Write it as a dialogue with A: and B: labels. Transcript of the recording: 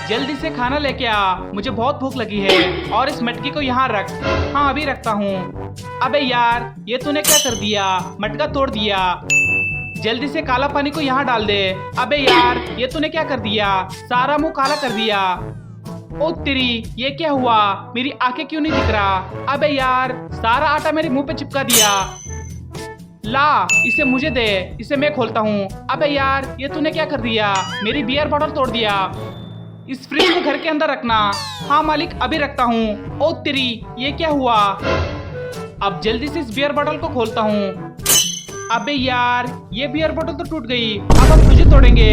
A: जल्दी से खाना लेके आ, मुझे बहुत भूख लगी है। और इस मटकी को यहाँ रख। हाँ अभी रखता हूँ। अबे यार ये तूने क्या कर दिया, मटका तोड़ दिया। जल्दी से काला पानी को यहाँ डाल दे। अबे यार ये तूने क्या कर दिया, सारा मुंह काला कर दिया। ओ तेरी, ये क्या हुआ, मेरी आंखें क्यों नहीं दिख रहा। अबे यार सारा आटा मेरे मुंह पे चिपका दिया। ला इसे मुझे दे, इसे मैं खोलता हूँ। अबे यार ये तूने क्या कर दिया, मेरी बियर बॉटल तोड़ दिया। इस फ्रिज को घर के अंदर रखना। हाँ मालिक अभी रखता हूँ। ओ तेरी, ये क्या हुआ। अब जल्दी से इस बियर बॉटल को खोलता हूँ। अबे यार ये बियर बोतल तो टूट गई, अब हम तुझे तोड़ेंगे।